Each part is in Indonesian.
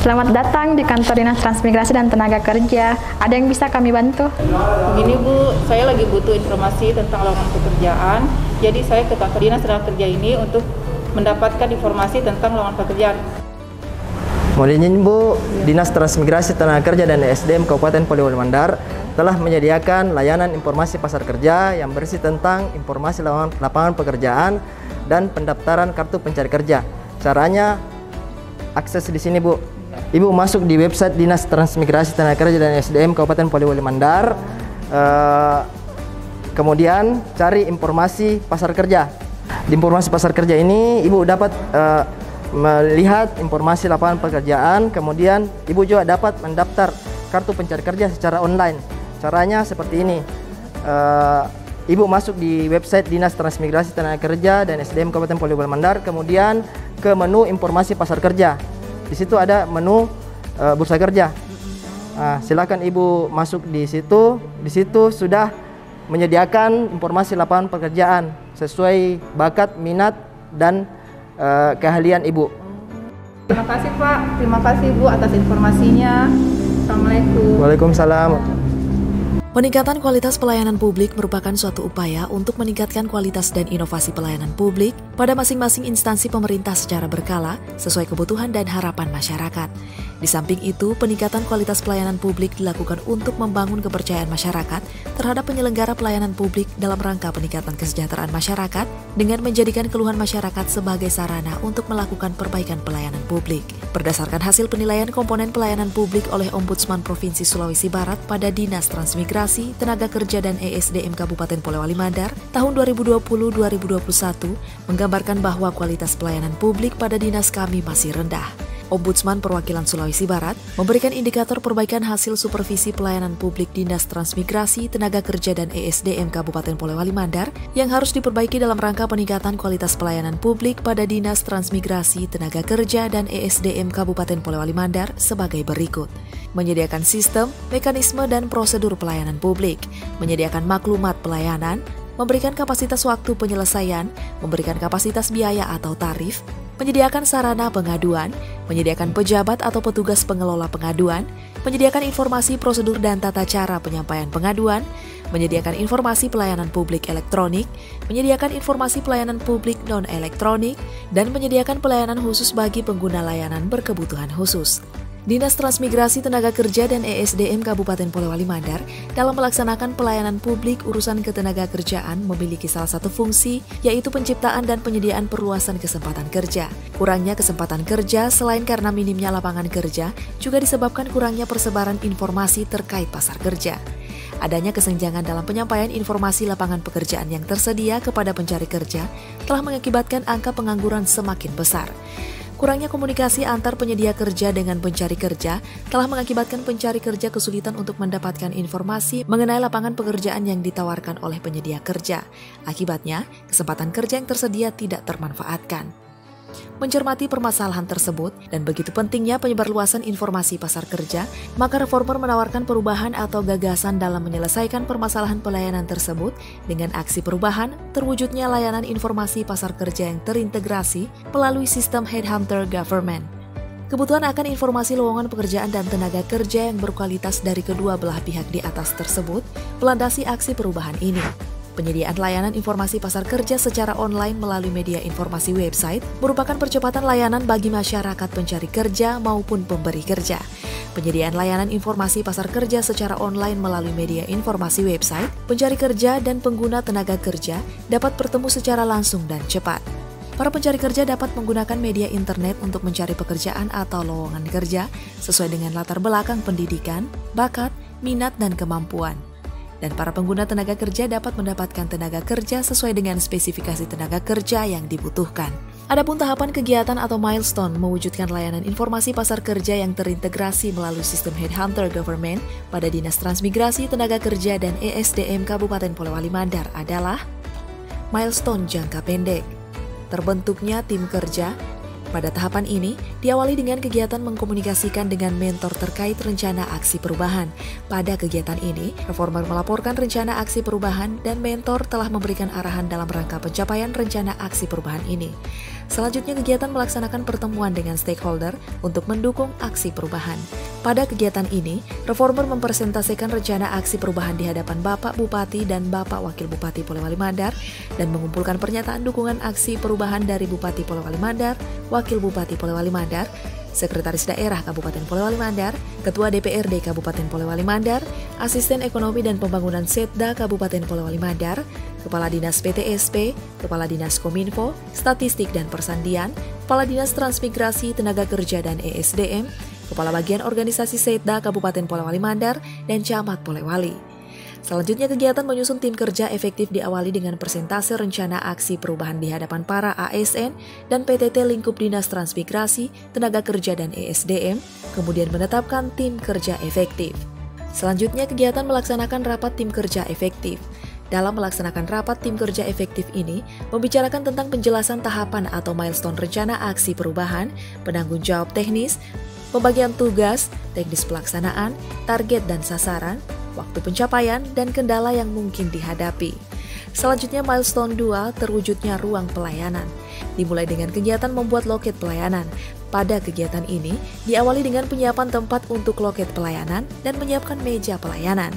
Selamat datang di kantor Dinas Transmigrasi dan Tenaga Kerja. Ada yang bisa kami bantu? Begini Bu, saya lagi butuh informasi tentang lowongan pekerjaan. Jadi saya ke kantor Dinas Tenaga Kerja ini untuk mendapatkan informasi tentang lowongan pekerjaan. Mohon izin Bu, Dinas Transmigrasi Tenaga Kerja dan SDM Kabupaten Poliwali Mandar telah menyediakan layanan informasi pasar kerja yang berisi tentang informasi lapangan pekerjaan dan pendaftaran kartu pencari kerja. Caranya akses di sini Bu. Ibu masuk di website Dinas Transmigrasi Tenaga Kerja dan SDM Kabupaten Poliwali Mandar. Kemudian cari informasi pasar kerja. Di informasi pasar kerja ini Ibu dapat melihat informasi lapangan pekerjaan. Kemudian Ibu juga dapat mendaftar kartu pencari kerja secara online. Caranya seperti ini. Ibu masuk di website Dinas Transmigrasi Tenaga Kerja dan SDM Kabupaten Poliwali Mandar. Kemudian ke menu informasi pasar kerja. Di situ ada menu bursa kerja. Silakan Ibu masuk di situ. Di situ sudah menyediakan informasi lapangan pekerjaan sesuai bakat, minat, dan keahlian Ibu. Terima kasih Pak, terima kasih Bu atas informasinya. Assalamualaikum. Waalaikumsalam. Peningkatan kualitas pelayanan publik merupakan suatu upaya untuk meningkatkan kualitas dan inovasi pelayanan publik pada masing-masing instansi pemerintah secara berkala sesuai kebutuhan dan harapan masyarakat. Di samping itu, peningkatan kualitas pelayanan publik dilakukan untuk membangun kepercayaan masyarakat terhadap penyelenggara pelayanan publik dalam rangka peningkatan kesejahteraan masyarakat dengan menjadikan keluhan masyarakat sebagai sarana untuk melakukan perbaikan pelayanan publik. Berdasarkan hasil penilaian komponen pelayanan publik oleh Ombudsman Provinsi Sulawesi Barat pada Dinas Transmigrasi, Tenaga Kerja dan ESDM Kabupaten Polewali Mandar tahun 2020-2021 menggambarkan bahwa kualitas pelayanan publik pada dinas kami masih rendah. Ombudsman Perwakilan Sulawesi Barat memberikan indikator perbaikan hasil supervisi pelayanan publik Dinas Transmigrasi, Tenaga Kerja dan ESDM Kabupaten Polewali Mandar yang harus diperbaiki dalam rangka peningkatan kualitas pelayanan publik pada Dinas Transmigrasi, Tenaga Kerja dan ESDM Kabupaten Polewali Mandar sebagai berikut. Menyediakan sistem, mekanisme dan prosedur pelayanan publik, menyediakan maklumat pelayanan, memberikan kapasitas waktu penyelesaian, memberikan kapasitas biaya atau tarif, menyediakan sarana pengaduan, menyediakan pejabat atau petugas pengelola pengaduan, menyediakan informasi prosedur dan tata cara penyampaian pengaduan, menyediakan informasi pelayanan publik elektronik, menyediakan informasi pelayanan publik non-elektronik, dan menyediakan pelayanan khusus bagi pengguna layanan berkebutuhan khusus. Dinas Transmigrasi Tenaga Kerja dan ESDM Kabupaten Polewali Mandar dalam melaksanakan pelayanan publik urusan ketenagakerjaan memiliki salah satu fungsi, yaitu penciptaan dan penyediaan perluasan kesempatan kerja. Kurangnya kesempatan kerja selain karena minimnya lapangan kerja, juga disebabkan kurangnya persebaran informasi terkait pasar kerja. Adanya kesenjangan dalam penyampaian informasi lapangan pekerjaan yang tersedia kepada pencari kerja telah mengakibatkan angka pengangguran semakin besar. Kurangnya komunikasi antar penyedia kerja dengan pencari kerja telah mengakibatkan pencari kerja kesulitan untuk mendapatkan informasi mengenai lapangan pekerjaan yang ditawarkan oleh penyedia kerja. Akibatnya, kesempatan kerja yang tersedia tidak termanfaatkan. Mencermati permasalahan tersebut dan begitu pentingnya penyebarluasan informasi pasar kerja, maka reformer menawarkan perubahan atau gagasan dalam menyelesaikan permasalahan pelayanan tersebut dengan aksi perubahan terwujudnya layanan informasi pasar kerja yang terintegrasi melalui sistem headhunter government. Kebutuhan akan informasi lowongan pekerjaan dan tenaga kerja yang berkualitas dari kedua belah pihak di atas tersebut melandasi aksi perubahan ini. Penyediaan layanan informasi pasar kerja secara online melalui media informasi website merupakan percepatan layanan bagi masyarakat pencari kerja maupun pemberi kerja. Penyediaan layanan informasi pasar kerja secara online melalui media informasi website, pencari kerja dan pengguna tenaga kerja dapat bertemu secara langsung dan cepat. Para pencari kerja dapat menggunakan media internet untuk mencari pekerjaan atau lowongan kerja sesuai dengan latar belakang pendidikan, bakat, minat, dan kemampuan. Dan para pengguna tenaga kerja dapat mendapatkan tenaga kerja sesuai dengan spesifikasi tenaga kerja yang dibutuhkan. Adapun tahapan kegiatan atau milestone mewujudkan layanan informasi pasar kerja yang terintegrasi melalui sistem headhunter government pada Dinas Transmigrasi Tenaga Kerja dan ESDM Kabupaten Polewali Mandar adalah milestone jangka pendek, terbentuknya tim kerja Pada tahapan ini, diawali dengan kegiatan mengkomunikasikan dengan mentor terkait rencana aksi perubahan. Pada kegiatan ini, reformer melaporkan rencana aksi perubahan dan mentor telah memberikan arahan dalam rangka pencapaian rencana aksi perubahan ini. Selanjutnya, kegiatan melaksanakan pertemuan dengan stakeholder untuk mendukung aksi perubahan. Pada kegiatan ini, reformer mempresentasikan rencana aksi perubahan di hadapan Bapak Bupati dan Bapak Wakil Bupati Polewali Mandar dan mengumpulkan pernyataan dukungan aksi perubahan dari Bupati Polewali Mandar, Wakil Bupati Polewali Mandar, Sekretaris Daerah Kabupaten Polewali Mandar, Ketua DPRD Kabupaten Polewali Mandar, Asisten Ekonomi dan Pembangunan Setda Kabupaten Polewali Mandar, Kepala Dinas PTSP, Kepala Dinas Kominfo, Statistik dan Persandian, Kepala Dinas Transmigrasi, Tenaga Kerja dan ESDM, Kepala Bagian Organisasi Setda Kabupaten Polewali Mandar, dan Camat Polewali. Selanjutnya, kegiatan menyusun tim kerja efektif diawali dengan persentase rencana aksi perubahan di hadapan para ASN dan PTT lingkup Dinas Transmigrasi, Tenaga Kerja dan ESDM, kemudian menetapkan tim kerja efektif. Selanjutnya, kegiatan melaksanakan rapat tim kerja efektif. Dalam melaksanakan rapat tim kerja efektif ini, membicarakan tentang penjelasan tahapan atau milestone rencana aksi perubahan, penanggung jawab teknis, pembagian tugas, teknis pelaksanaan, target dan sasaran, waktu pencapaian, dan kendala yang mungkin dihadapi. Selanjutnya, milestone 2, terwujudnya ruang pelayanan. Dimulai dengan kegiatan membuat loket pelayanan. Pada kegiatan ini, diawali dengan penyiapan tempat untuk loket pelayanan dan menyiapkan meja pelayanan.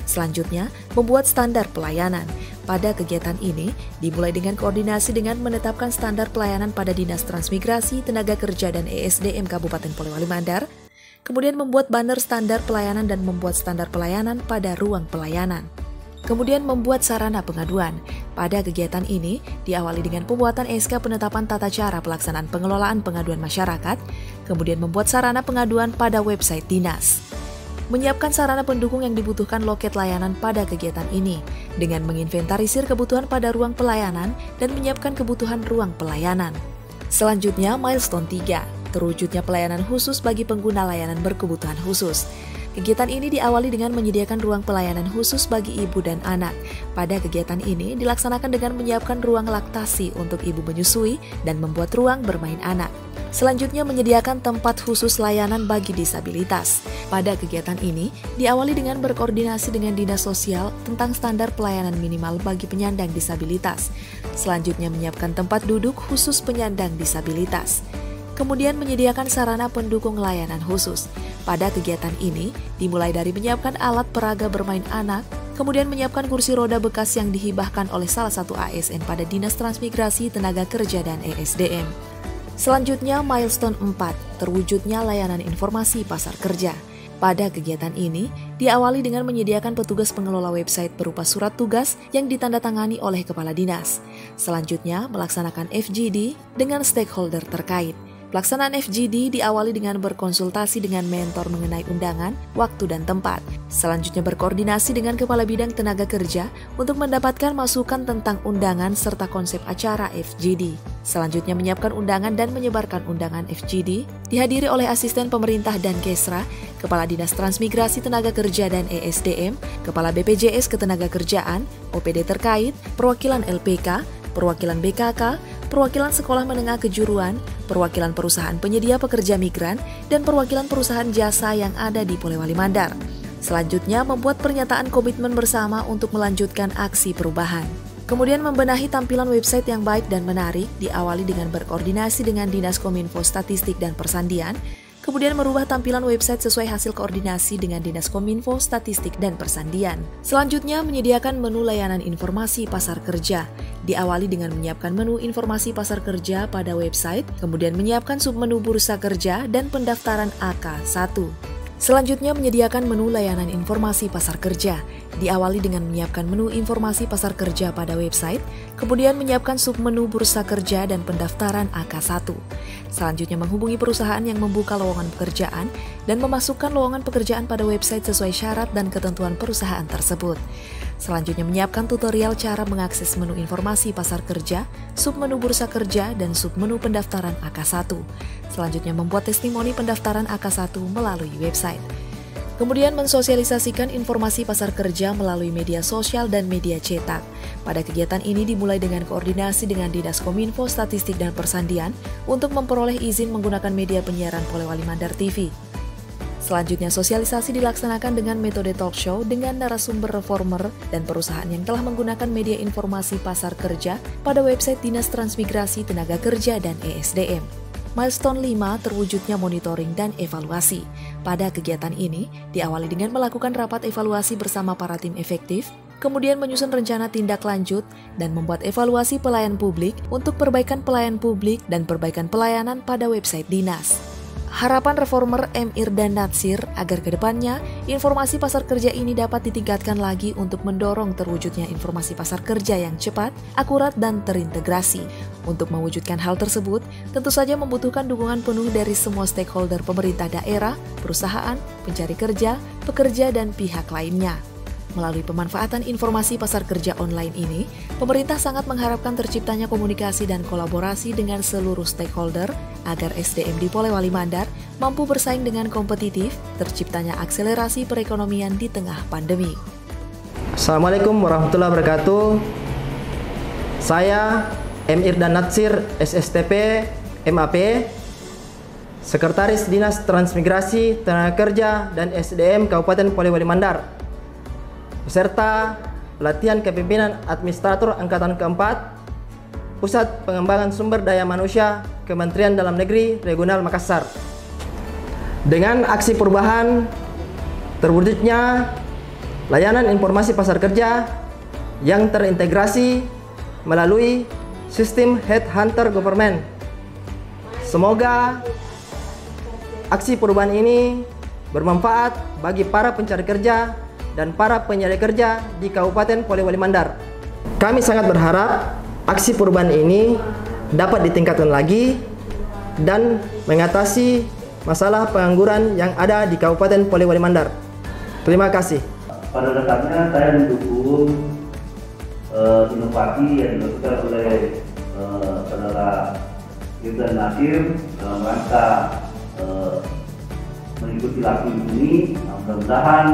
Selanjutnya, membuat standar pelayanan. Pada kegiatan ini, dimulai dengan koordinasi dengan menetapkan standar pelayanan pada Dinas Transmigrasi, Tenaga Kerja dan ESDM Kabupaten Polewali Mandar, kemudian membuat banner standar pelayanan dan membuat standar pelayanan pada ruang pelayanan. Kemudian membuat sarana pengaduan. Pada kegiatan ini, diawali dengan pembuatan SK penetapan tata cara pelaksanaan pengelolaan pengaduan masyarakat, kemudian membuat sarana pengaduan pada website dinas. Menyiapkan sarana pendukung yang dibutuhkan loket layanan pada kegiatan ini, dengan menginventarisir kebutuhan pada ruang pelayanan dan menyiapkan kebutuhan ruang pelayanan. Selanjutnya, milestone 3, terwujudnya pelayanan khusus bagi pengguna layanan berkebutuhan khusus. Kegiatan ini diawali dengan menyediakan ruang pelayanan khusus bagi ibu dan anak. Pada kegiatan ini dilaksanakan dengan menyiapkan ruang laktasi untuk ibu menyusui dan membuat ruang bermain anak. Selanjutnya, menyediakan tempat khusus layanan bagi disabilitas. Pada kegiatan ini diawali dengan berkoordinasi dengan Dinas Sosial tentang standar pelayanan minimal bagi penyandang disabilitas. Selanjutnya, menyiapkan tempat duduk khusus penyandang disabilitas. Kemudian menyediakan sarana pendukung layanan khusus. Pada kegiatan ini, dimulai dari menyiapkan alat peraga bermain anak, kemudian menyiapkan kursi roda bekas yang dihibahkan oleh salah satu ASN pada Dinas Transmigrasi, Tenaga Kerja dan ESDM. Selanjutnya, milestone 4, terwujudnya layanan informasi pasar kerja. Pada kegiatan ini, diawali dengan menyediakan petugas pengelola website berupa surat tugas yang ditandatangani oleh Kepala Dinas. Selanjutnya, melaksanakan FGD dengan stakeholder terkait. Pelaksanaan FGD diawali dengan berkonsultasi dengan mentor mengenai undangan, waktu, dan tempat. Selanjutnya berkoordinasi dengan Kepala Bidang Tenaga Kerja untuk mendapatkan masukan tentang undangan serta konsep acara FGD. Selanjutnya menyiapkan undangan dan menyebarkan undangan FGD, dihadiri oleh Asisten Pemerintah dan Kesra, Kepala Dinas Transmigrasi Tenaga Kerja dan ESDM, Kepala BPJS Ketenagakerjaan, OPD terkait, perwakilan LPK, perwakilan BKK, perwakilan sekolah menengah kejuruan, perwakilan perusahaan penyedia pekerja migran, dan perwakilan perusahaan jasa yang ada di Polewali Mandar. Selanjutnya, membuat pernyataan komitmen bersama untuk melanjutkan aksi perubahan. Kemudian membenahi tampilan website yang baik dan menarik, diawali dengan berkoordinasi dengan Dinas Kominfo Statistik dan Persandian, kemudian merubah tampilan website sesuai hasil koordinasi dengan Dinas Kominfo Statistik dan Persandian. Selanjutnya, menyediakan menu layanan informasi pasar kerja. Diawali dengan menyiapkan menu informasi pasar kerja pada website, kemudian menyiapkan submenu bursa kerja dan pendaftaran AK1. Selanjutnya, menyediakan menu layanan informasi pasar kerja. Diawali dengan menyiapkan menu informasi pasar kerja pada website, kemudian menyiapkan submenu bursa kerja dan pendaftaran AK1. Selanjutnya, menghubungi perusahaan yang membuka lowongan pekerjaan dan memasukkan lowongan pekerjaan pada website sesuai syarat dan ketentuan perusahaan tersebut. Selanjutnya, menyiapkan tutorial cara mengakses menu informasi pasar kerja, submenu bursa kerja, dan submenu pendaftaran AK1. Selanjutnya, membuat testimoni pendaftaran AK1 melalui website. Kemudian mensosialisasikan informasi pasar kerja melalui media sosial dan media cetak. Pada kegiatan ini dimulai dengan koordinasi dengan Dinas Kominfo Statistik dan Persandian untuk memperoleh izin menggunakan media penyiaran Polewali Mandar TV. Selanjutnya sosialisasi dilaksanakan dengan metode talk show dengan narasumber reformer dan perusahaan yang telah menggunakan media informasi pasar kerja pada website Dinas Transmigrasi Tenaga Kerja dan ESDM. Milestone 5 terwujudnya monitoring dan evaluasi. Pada kegiatan ini, diawali dengan melakukan rapat evaluasi bersama para tim efektif, kemudian menyusun rencana tindak lanjut, dan membuat evaluasi pelayan publik untuk perbaikan pelayan publik dan perbaikan pelayanan pada website dinas. Harapan reformer M. Irdan Natsir agar kedepannya informasi pasar kerja ini dapat ditingkatkan lagi untuk mendorong terwujudnya informasi pasar kerja yang cepat, akurat, dan terintegrasi. Untuk mewujudkan hal tersebut, tentu saja membutuhkan dukungan penuh dari semua stakeholder pemerintah daerah, perusahaan, pencari kerja, pekerja, dan pihak lainnya. Melalui pemanfaatan informasi pasar kerja online ini, pemerintah sangat mengharapkan terciptanya komunikasi dan kolaborasi dengan seluruh stakeholder agar SDM di Polewali Mandar mampu bersaing dengan kompetitif, terciptanya akselerasi perekonomian di tengah pandemi. Assalamualaikum warahmatullahi wabarakatuh. Saya M. Irdan Natsir, SSTP, MAP, Sekretaris Dinas Transmigrasi Tenaga Kerja dan SDM Kabupaten Polewali Mandar, beserta pelatihan kepemimpinan administrator Angkatan keempat, Pusat Pengembangan Sumber Daya Manusia Kementerian Dalam Negeri Regional Makassar. Dengan aksi perubahan terwujudnya layanan informasi pasar kerja yang terintegrasi melalui sistem headhunter government. Semoga aksi perubahan ini bermanfaat bagi para pencari kerja dan para penyari kerja di Kabupaten Polewali Mandar. Kami sangat berharap aksi perubahan ini dapat ditingkatkan lagi dan mengatasi masalah pengangguran yang ada di Kabupaten Polewali Mandar. Terima kasih. Pada dasarnya saya mendukung inovasi yang dilakukan oleh saudara Irdan Natsir dalam rangka mengikuti laku ini. Mudah-mudahan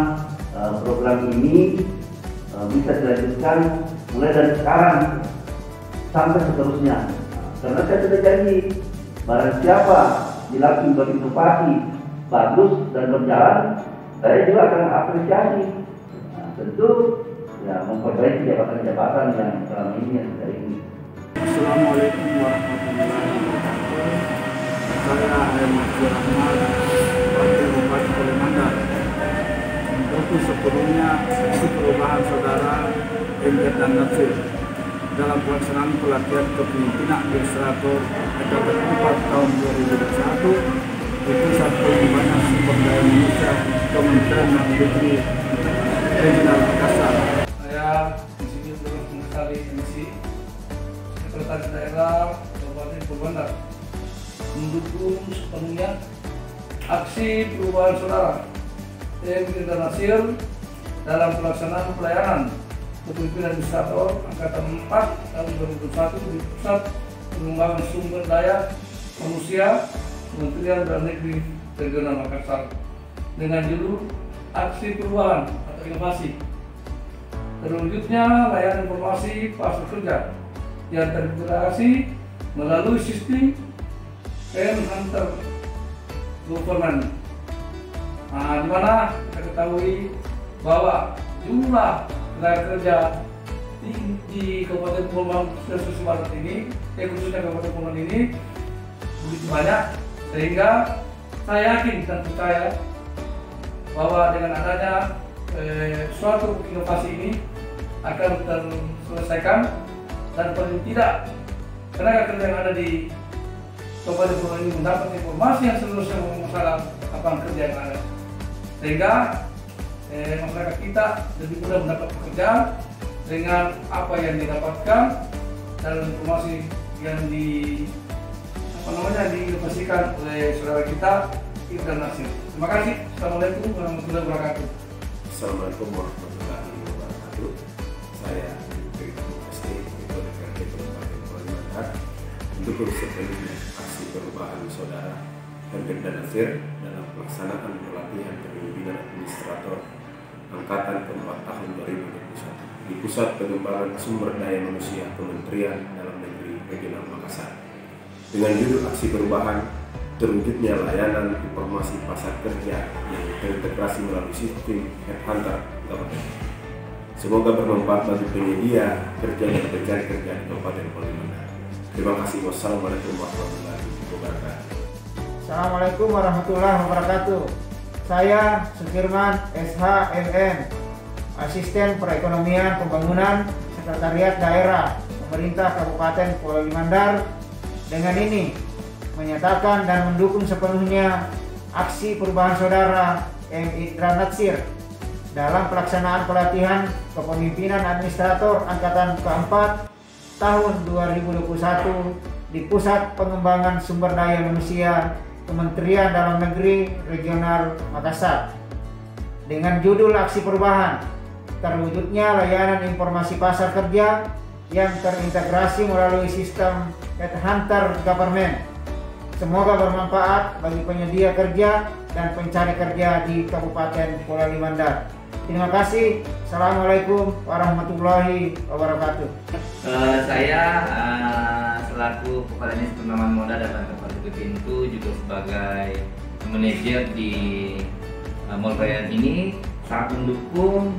program ini bisa dilanjutkan mulai dari sekarang sampai seterusnya. Karena saya sudah janji, barang siapa dilakukan berinovasi bagus dan berjalan, saya juga akan apresiasi. Tentu ya memperbaiki jabatan-jabatan yang selama ini yang sudah ini. Assalamualaikum warahmatullahi wabarakatuh. Saya Ahmad Rahmat, Wakil Bupati Polewali Mandar. Untuk sebelumnya perubahan saudara M. Irdan Natsir dalam pelaksanaan pelatihan kepemimpinan administrator Angkatan 4 tahun 2021 di Pusat Pengembangan Sumber Daya Manusia Kementerian Dalam Negeri Regional Makassar. Saya di sini turut mengesali MC Sekretaris Daerah Kabupaten Polewali Mandar mendukung sepenuhnya aksi perubahan saudara M. Irdan Natsir dalam pelaksanaan pelayanan kepemimpinan administrator Angkatan 4 tahun 2021 di Pusat Pengembangan Sumber Daya Manusia Kementerian Dalam Negeri Regional Makassar dengan judul Aksi Perubahan atau Inovasi. Terwujudnya layanan informasi pasar kerja yang terintegrasi melalui sistem headhunter government. Di mana kita ketahui bahwa jumlah tenaga kerja di Kabupaten Polewali Sulawesi Barat ini, khususnya Kabupaten Polewali ini begitu banyak, sehingga saya yakin dan percaya bahwa dengan adanya suatu inovasi ini akan terselesaikan dan paling tidak tenaga kerja yang ada di Kabupaten Polewali ini mendapat informasi yang seluruhnya mengenai masalah lapangan kerja yang ada, sehingga masyarakat kita lebih mudah mendapat pekerjaan dengan apa yang didapatkan dan informasi yang diinovasikan oleh saudara kita Irdan Natsir. Terima kasih. Assalamualaikum warahmatullahi wabarakatuh. Assalamualaikum warahmatullahi wabarakatuh. Saya Direktur SD DPRD Kabupaten Polewali Mandar mendukung sepenuhnya aksi perubahan saudara Pemda Nasir dalam pelaksanaan pelatihan kepemimpinan administrator angkatan keempat tahun 2021 di Pusat Pengembangan Sumber Daya Manusia Kementerian Dalam Negeri Regional Makassar dengan judul Aksi Perubahan Terwujudnya Layanan Informasi Pasar Kerja yang terintegrasi melalui sistem Headhunter Government. Semoga bermanfaat bagi penyedia kerja dan pencari kerja di Kabupaten Polimandar. Terima kasih. Wassalamualaikum warahmatullahi wabarakatuh. Assalamualaikum warahmatullahi wabarakatuh. Saya Sukirman SHMM, Asisten Perekonomian Pembangunan Sekretariat Daerah Pemerintah Kabupaten Polimandar, dengan ini menyatakan dan mendukung sepenuhnya aksi perubahan saudara M. Idran Natsir dalam pelaksanaan pelatihan kepemimpinan administrator angkatan keempat tahun 2021 di Pusat Pengembangan Sumber Daya Manusia Kementerian Dalam Negeri Regional Makassar dengan judul Aksi Perubahan Terwujudnya Layanan Informasi Pasar Kerja yang terintegrasi melalui sistem Headhunter Government. Semoga bermanfaat bagi penyedia kerja dan pencari kerja di Kabupaten Polimandar. Terima kasih. Assalamualaikum warahmatullahi wabarakatuh. Saya selaku Kepala Dinas Pengembangan Modal dan Bank Pintu juga sebagai manajer di Mall Bayan ini sangat mendukung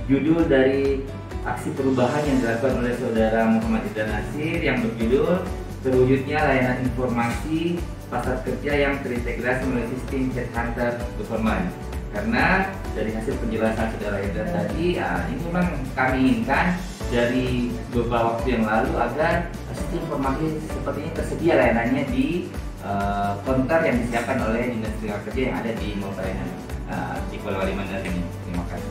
judul dari aksi perubahan yang dilakukan oleh Saudara Muhammad Idran Natsir yang berjudul Terwujudnya Layanan Informasi Pasar Kerja yang terintegrasi melalui sistem Headhunter Government. Karena dari hasil penjelasan Saudara Idran tadi, ini memang kami inginkan dari beberapa waktu yang lalu agar sistem informasi seperti ini tersedia layanannya di konter yang disiapkan oleh Dinas Tenaga Kerja yang ada di Mall Bayan di Pulau Polimandar ini. Terima kasih.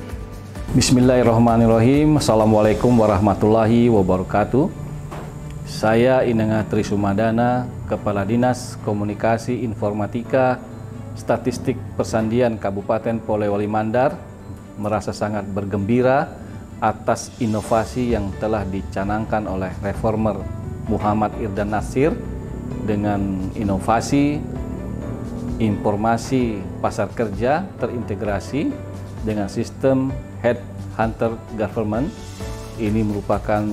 Bismillahirrahmanirrahim. Assalamualaikum warahmatullahi wabarakatuh. Saya Inenga Trisumadana, Kepala Dinas Komunikasi Informatika Statistik Persandian Kabupaten Polimandar, merasa sangat bergembira atas inovasi yang telah dicanangkan oleh Reformer Muhammad Idran Natsir dengan inovasi informasi pasar kerja terintegrasi dengan sistem Headhunter Government. Ini merupakan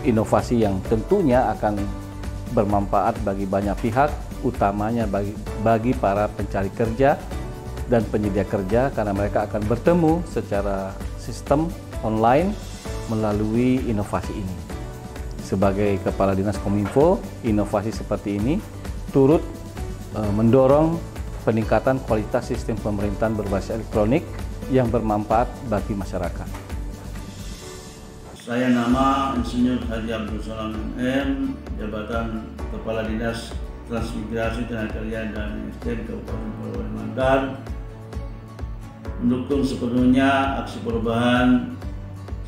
inovasi yang tentunya akan bermanfaat bagi banyak pihak, utamanya bagi para pencari kerja dan penyedia kerja, karena mereka akan bertemu secara sistem online melalui inovasi ini. Sebagai Kepala Dinas Kominfo, inovasi seperti ini turut mendorong peningkatan kualitas sistem pemerintahan berbasis elektronik yang bermanfaat bagi masyarakat. Saya nama Insinyur Haji Abdul Salam MM, jabatan Kepala Dinas Transmigrasi Tenaga Kerja dan SDM Kabupaten Polimandar, mendukung sepenuhnya aksi perubahan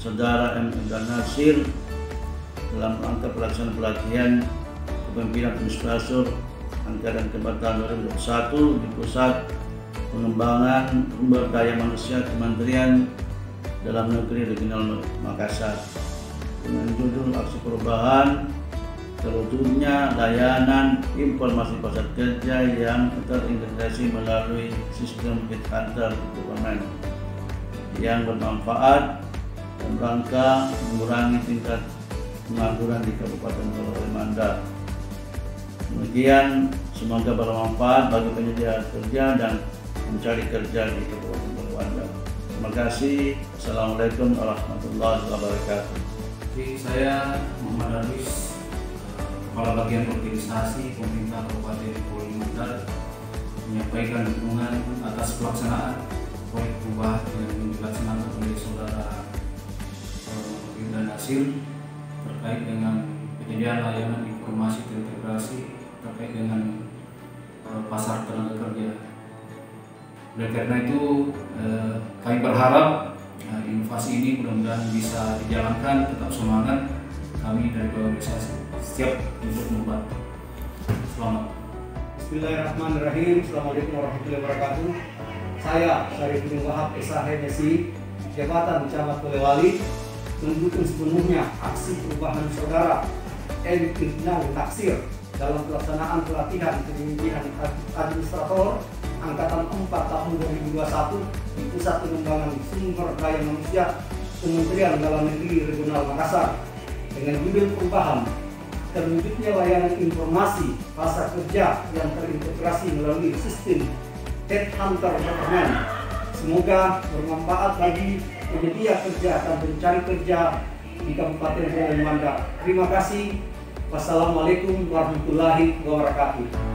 Saudara M. Idran Natsir dalam rangka pelaksanaan pelatihan kepemimpinan administrator angkatan keempat tahun 2021 di Pusat Pengembangan Sumber Daya Manusia Kementerian Dalam Negeri Regional Makassar dengan judul Aksi Perubahan Terwujudnya Layanan Informasi Pasar Kerja yang terintegrasi melalui sistem Headhunter Government yang bermanfaat dan rangka mengurangi tingkat pengangguran di Kabupaten Polimandar. Demikian, semoga bermanfaat bagi penyedia kerja dan mencari kerja di Kabupaten Polimandar. Terima kasih. Assalamualaikum warahmatullahi wabarakatuh. Saya Muhammad Darwis, Kepala Bagian Organisasi Pemerintah Kabupaten Polimandar, menyampaikan dukungan atas pelaksanaan proyek perubahan yang dilaksanakan oleh Saudara Idran Natsir terkait dengan penyediaan layanan informasi terintegrasi terkait dengan pasar tenaga kerja. Oleh karena itu, kami berharap inovasi ini mudah-mudahan bisa dijalankan. Tetap semangat, kami dari organisasi siap untuk membantu. Selamat. Bismillahirrahmanirrahim. Assalamualaikum warahmatullahi wabarakatuh. Saya Syarifuddin Wahab SHMSI, Jabatan Camat Polewali, mendukung sepenuhnya aksi perubahan Saudara M. Idran Natsir dalam pelaksanaan pelatihan kepemimpinan administrator Angkatan 4 tahun 2021 di Pusat Pengembangan Sumber Daya Manusia Kementerian Dalam Negeri Regional Makassar dengan judul perubahan terwujudnya layanan informasi pasar kerja yang terintegrasi melalui sistem Headhunter Recruitment. Semoga bermanfaat bagi penyedia kerja dan pencari kerja di Kabupaten Boleh Manda. Terima kasih. Wassalamualaikum warahmatullahi wabarakatuh.